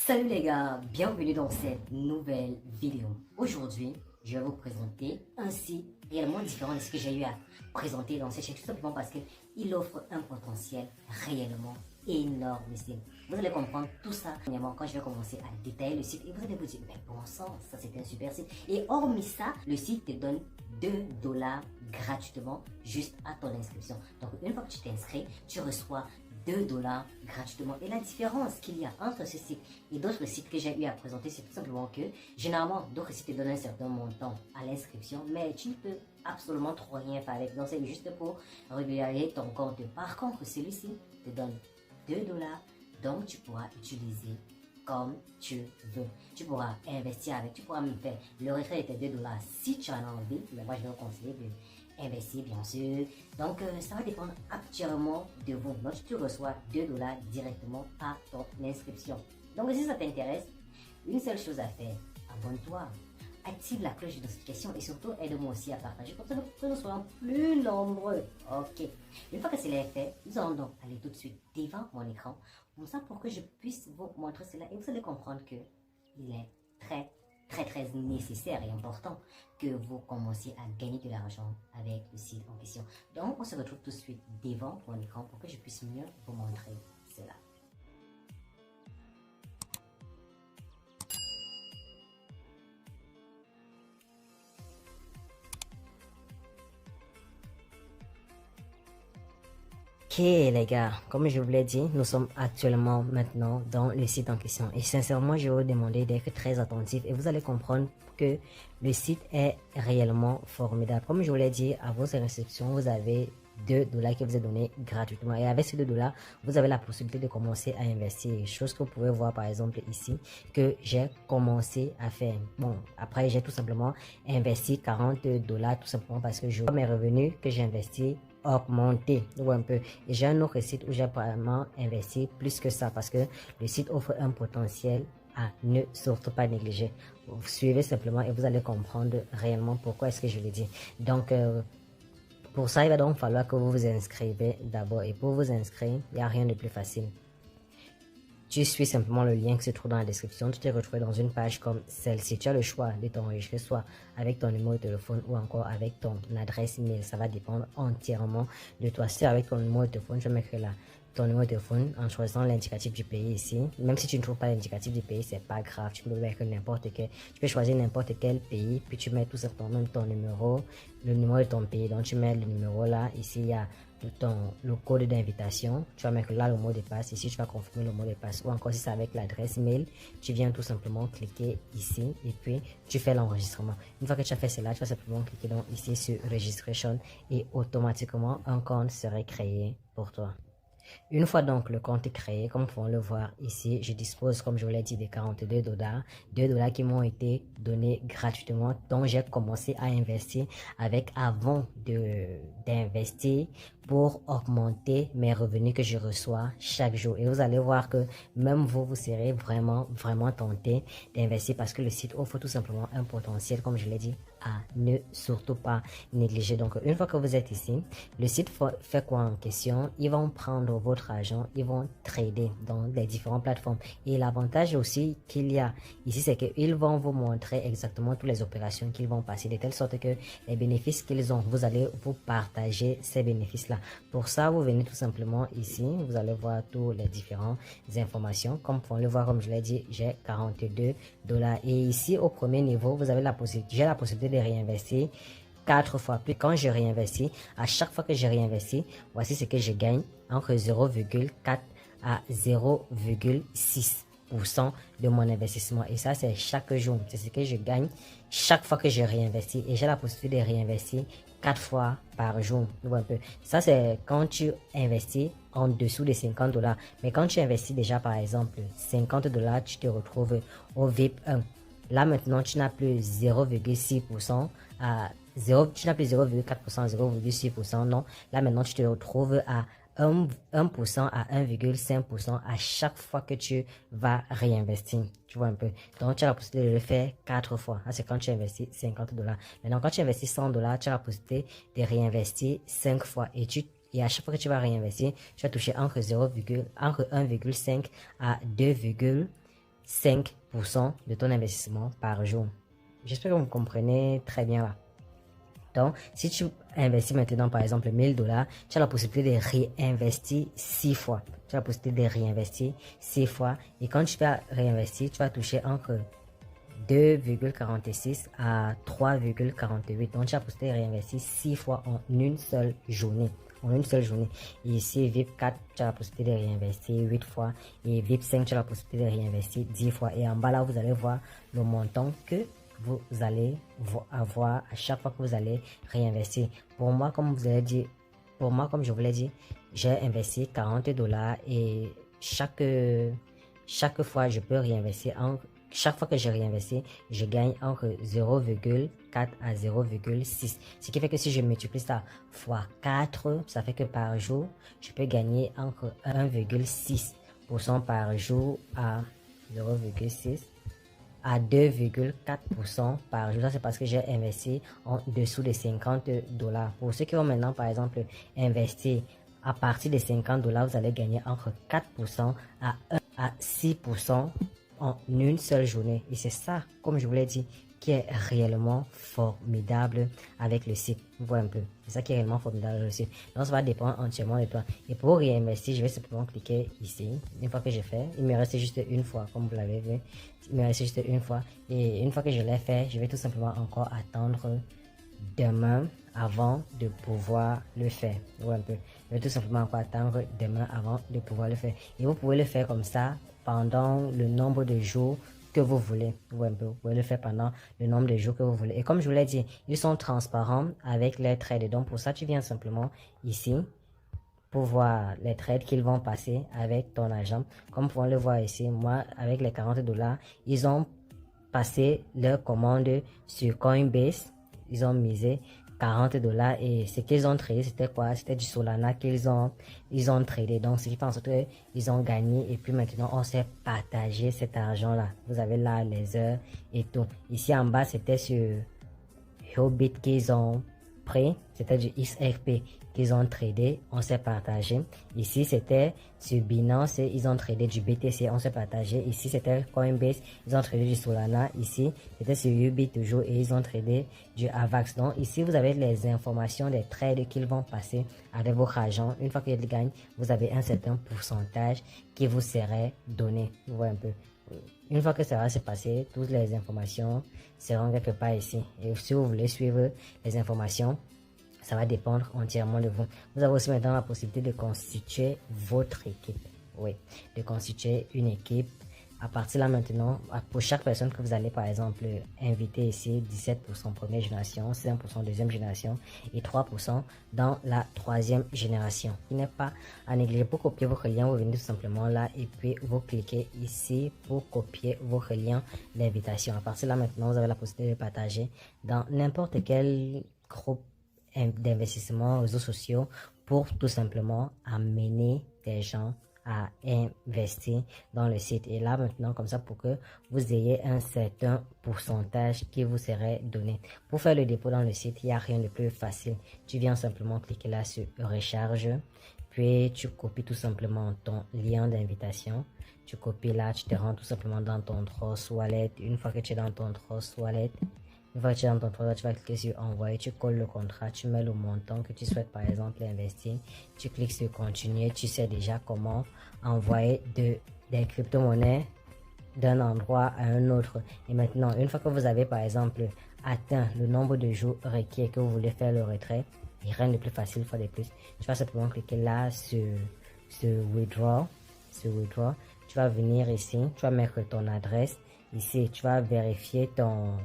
Salut les gars, bienvenue dans cette nouvelle vidéo. Aujourd'hui, je vais vous présenter un site réellement différent de ce que j'ai eu à présenter dans cette chaîne, tout simplement parce qu'il offre un potentiel réellement énormissime. Vous allez comprendre tout ça premièrement quand je vais commencer à détailler le site et vous allez vous dire, mais bon sang, ça c'est un super site. Et hormis ça, le site te donne 2 dollars gratuitement juste à ton inscription. Donc une fois que tu t'inscris, tu reçois 2 dollars gratuitement. Et la différence qu'il y a entre ce site et d'autres sites que j'ai eu à présenter, c'est tout simplement que généralement d'autres sites te donnent un certain montant à l'inscription, mais tu ne peux absolument trop rien faire avec. Donc c'est juste pour régulariser ton compte. Par contre, celui-ci te donne 2 dollars, donc tu pourras utiliser comme tu veux. Tu pourras investir avec, tu pourras même faire le retrait de tes 2 dollars si tu en as envie. Mais moi, je vais vous conseiller de investir, bien sûr. Donc, ça va dépendre entièrement de vous. Donc, tu reçois 2 dollars directement à ton inscription. Donc, si ça t'intéresse, une seule chose à faire, abonne-toi. Active la cloche de notification et surtout aide-moi aussi à partager comme ça que nous soyons plus nombreux. Ok. Une fois que cela est fait, nous allons donc aller tout de suite devant mon écran pour que je puisse vous montrer cela et vous allez comprendre que il est très nécessaire et important que vous commenciez à gagner de l'argent avec le site en question. Donc on se retrouve tout de suite devant mon écran pour que je puisse mieux vous montrer cela. Ok les gars, comme je vous l'ai dit, nous sommes actuellement maintenant dans le site en question. Et sincèrement, je vais vous demander d'être très attentif et vous allez comprendre que le site est réellement formidable. Comme je vous l'ai dit, à vos inscriptions, vous avez 2 dollars qui vous est donné gratuitement. Et avec ces 2 dollars, vous avez la possibilité de commencer à investir. Chose que vous pouvez voir par exemple ici, que j'ai commencé à faire. Bon, après j'ai tout simplement investi 40 dollars tout simplement parce que je vois mes revenus que j'ai investi augmenter ou un peu, et j'ai un autre site où j'ai vraiment investi plus que ça parce que le site offre un potentiel à ne surtout pas négliger. Vous suivez simplement et vous allez comprendre réellement pourquoi est-ce que je le dis. Donc pour ça il va donc falloir que vous vous inscrivez d'abord, et pour vous inscrire il n'y a rien de plus facile. Tu suis simplement le lien qui se trouve dans la description, tu te retrouves dans une page comme celle-ci. Tu as le choix de t'enregistrer soit avec ton numéro de téléphone ou encore avec ton adresse email. Ça va dépendre entièrement de toi. Si avec ton numéro de téléphone, je vais mettre là ton numéro de téléphone en choisissant l'indicatif du pays ici. Même si tu ne trouves pas l'indicatif du pays, c'est pas grave. Tu peux mettre n'importe quel. Tu peux choisir n'importe quel pays, puis tu mets tout simplement ton numéro, le numéro de ton pays. Donc tu mets le numéro là. Ici il y a le code d'invitation, tu vas mettre là le mot de passe, ici tu vas confirmer le mot de passe, ou encore si c'est avec l'adresse mail, tu viens tout simplement cliquer ici et puis tu fais l'enregistrement. Une fois que tu as fait cela, tu vas simplement cliquer donc ici sur registration et automatiquement un compte serait créé pour toi. Une fois donc le compte est créé, comme vous pouvez le voir ici, je dispose, comme je vous l'ai dit, de 42 dollars, 2 dollars qui m'ont été donnés gratuitement, donc j'ai commencé à investir avec avant d'investir pour augmenter mes revenus que je reçois chaque jour. Et vous allez voir que même vous serez vraiment tenté d'investir parce que le site offre tout simplement un potentiel, comme je l'ai dit, à ne surtout pas négliger. Donc une fois que vous êtes ici, le site fait quoi en question? Ils vont prendre votre argent, ils vont trader dans les différentes plateformes. Et l'avantage aussi qu'il y a ici, c'est qu'ils vont vous montrer exactement toutes les opérations qu'ils vont passer, de telle sorte que les bénéfices qu'ils ont, vous allez vous partager ces bénéfices-là. Pour ça, vous venez tout simplement ici, vous allez voir toutes les différentes informations. Comme vous pouvez le voir, comme je l'ai dit, j'ai 42 dollars. Et ici, au premier niveau, vous avez j'ai la possibilité de réinvestir 4 fois. Puis quand je réinvestis, à chaque fois que je réinvestis, voici ce que je gagne entre 0,4 à 0,6% de mon investissement. Et ça, c'est chaque jour. C'est ce que je gagne chaque fois que je réinvestis. Et j'ai la possibilité de réinvestir 4 fois par jour. Un peu. Ça, c'est quand tu investis en dessous de 50 dollars. Mais quand tu investis déjà, par exemple, 50 dollars, tu te retrouves au VIP 1. Là, maintenant, tu n'as plus 0,6% à 0, tu n'as plus 0,4%, 0,6%, non. Là, maintenant, tu te retrouves à 1% à 1,5% à chaque fois que tu vas réinvestir. Tu vois un peu. Donc, tu as la possibilité de le faire 4 fois. C'est quand tu investis 50 dollars. Maintenant, quand tu investis 100 dollars, tu as la possibilité de réinvestir 5 fois. Et à chaque fois que tu vas réinvestir, tu vas toucher entre 1,5 à 2,5 5% de ton investissement par jour. J'espère que vous comprenez très bien là. Donc, si tu investis maintenant, par exemple, 1000 $, tu as la possibilité de réinvestir 6 fois. Tu as la possibilité de réinvestir 6 fois. Et quand tu vas réinvestir, tu vas toucher entre 2,46 à 3,48. Donc, tu as la possibilité de réinvestir 6 fois en une seule journée. En une seule journée. Et ici, VIP 4, tu as la possibilité de réinvestir 8 fois. Et VIP 5, tu as la possibilité de réinvestir 10 fois. Et en bas là, vous allez voir le montant que vous allez avoir à chaque fois que vous allez réinvestir. Pour moi, comme je vous l'ai dit, j'ai investi 40 $ et chaque fois je peux réinvestir. Chaque fois que je réinvestis, je gagne entre 0,4 à 0,6. Ce qui fait que si je multiplie ça fois 4, ça fait que par jour, je peux gagner entre 1,6% par jour à 0,6 à 2,4% par jour. Ça, c'est parce que j'ai investi en dessous de 50 $. Pour ceux qui vont maintenant, par exemple, investir à partir de 50 $, vous allez gagner entre 4% à 1 à 6% en une seule journée. Et c'est ça, comme je vous l'ai dit, qui est réellement formidable avec le site. Vous voyez un peu. C'est ça qui est réellement formidable avec le site. Donc, ça va dépendre entièrement de toi. Et pour réinvestir, je vais simplement cliquer ici. Une fois que j'ai fait, il me reste juste une fois, comme vous l'avez vu. Il me reste juste une fois. Et une fois que je l'ai fait, je vais tout simplement encore attendre demain avant de pouvoir le faire. Vous voyez un peu. Je vais tout simplement encore attendre demain avant de pouvoir le faire. Et vous pouvez le faire comme ça pendant le nombre de jours que vous voulez. Vous pouvez le faire pendant le nombre de jours que vous voulez. Et comme je vous l'ai dit, ils sont transparents avec les trades. Donc pour ça, tu viens simplement ici pour voir les trades qu'ils vont passer avec ton argent. Comme vous pouvez le voir ici, moi, avec les 40 $, ils ont passé leur commande sur Coinbase. Ils ont misé 40 $ et ce qu'ils ont tradé, c'était quoi? C'était du Solana qu'ils ont tradé. Donc, ce qui fait en sorte qu'ils ont gagné et puis maintenant, on s'est partagé cet argent-là. Vous avez là les heures et tout. Ici en bas, c'était sur Huobi qu'ils ont pris. C'était du XRP qu'ils ont tradé, on s'est partagé. Ici, c'était sur Binance, ils ont tradé du BTC, on s'est partagé. Ici, c'était Coinbase, ils ont tradé du Solana. Ici, c'était sur Ubi toujours et ils ont tradé du Avax. Donc, ici, vous avez les informations des trades qu'ils vont passer avec votre argent. Une fois qu'ils gagnent, vous avez un certain pourcentage qui vous serait donné. Vous voyez un peu. Une fois que ça va se passer, toutes les informations seront quelque part ici. Et si vous voulez suivre les informations, ça va dépendre entièrement de vous. Vous avez aussi maintenant la possibilité de constituer votre équipe. Oui, de constituer une équipe. À partir de là maintenant, pour chaque personne que vous allez par exemple inviter ici, 17% première génération, 5% deuxième génération et 3% dans la troisième génération. Il n'est pas à négliger. Pour copier votre lien, vous venez tout simplement là et puis vous cliquez ici pour copier votre lien d'invitation. À partir de là maintenant, vous avez la possibilité de partager dans n'importe quel groupe d'investissement, réseaux sociaux pour tout simplement amener des gens à investir dans le site. Et là maintenant comme ça pour que vous ayez un certain pourcentage qui vous serait donné. Pour faire le dépôt dans le site, il n'y a rien de plus facile. Tu viens simplement cliquer là sur recharge, puis tu copies tout simplement ton lien d'invitation. Tu copies là, tu te rends tout simplement dans ton Trust Wallet. Une fois que tu es dans ton Trust Wallet, une fois que tu es dans ton contrat, tu vas cliquer sur envoyer, tu colles le contrat, tu mets le montant que tu souhaites par exemple investir, tu cliques sur continuer, tu sais déjà comment envoyer des crypto-monnaies d'un endroit à un autre. Et maintenant, une fois que vous avez par exemple atteint le nombre de jours requis que vous voulez faire le retrait, et rien de plus facile, une fois de plus, tu vas simplement cliquer là sur withdraw, tu vas venir ici, tu vas mettre ton adresse, ici tu vas vérifier ton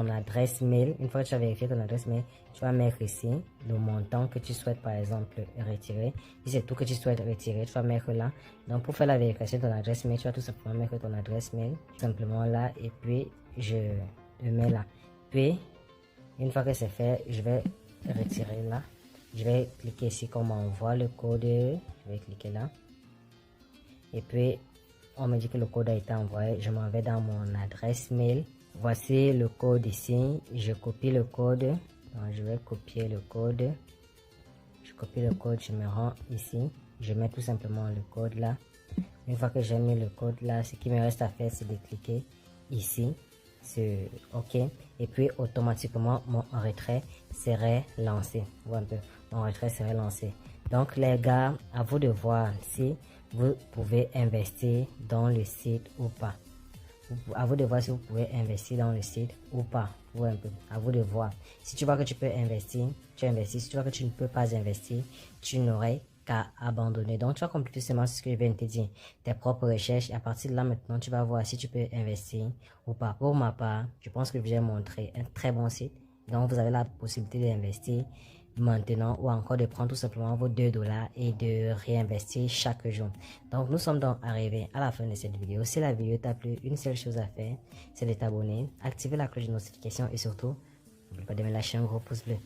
adresse mail. Une fois que tu as vérifié ton adresse mail, tu vas mettre ici le montant que tu souhaites par exemple retirer. Si c'est tout que tu souhaites retirer, tu vas mettre là. Donc pour faire la vérification de ton adresse mail, tu vas tout simplement mettre ton adresse mail simplement là et puis je le mets là. Puis une fois que c'est fait, je vais retirer là. Je vais cliquer ici comme on voit le code. Je vais cliquer là. Et puis on me dit que le code a été envoyé. Je m'en vais dans mon adresse mail. Voici le code ici. Je copie le code. Donc, je vais copier le code. Je copie le code. Je me rends ici. Je mets tout simplement le code là. Une fois que j'ai mis le code là, ce qui me reste à faire, c'est de cliquer ici sur OK. Et puis automatiquement, mon retrait serait lancé. Voilà un peu. Mon retrait serait lancé. Donc les gars, à vous de voir si vous pouvez investir dans le site ou pas. À vous de voir si vous pouvez investir dans le site ou pas. Un peu. À vous de voir. Si tu vois que tu peux investir, tu investis. Si tu vois que tu ne peux pas investir, tu n'aurais qu'à abandonner. Donc, tu vas compléter seulement ce que je viens de te dire, tes propres recherches. Et à partir de là, maintenant, tu vas voir si tu peux investir ou pas. Pour ma part, je pense que je vais montrer un très bon site. Donc, vous avez la possibilité d'investir maintenant ou encore de prendre tout simplement vos 2 $ et de réinvestir chaque jour. Donc nous sommes donc arrivés à la fin de cette vidéo. Si la vidéo t'a plu, une seule chose à faire, c'est de t'abonner, activer la cloche de notification et surtout, n'oublie pas de me lâcher un gros pouce bleu.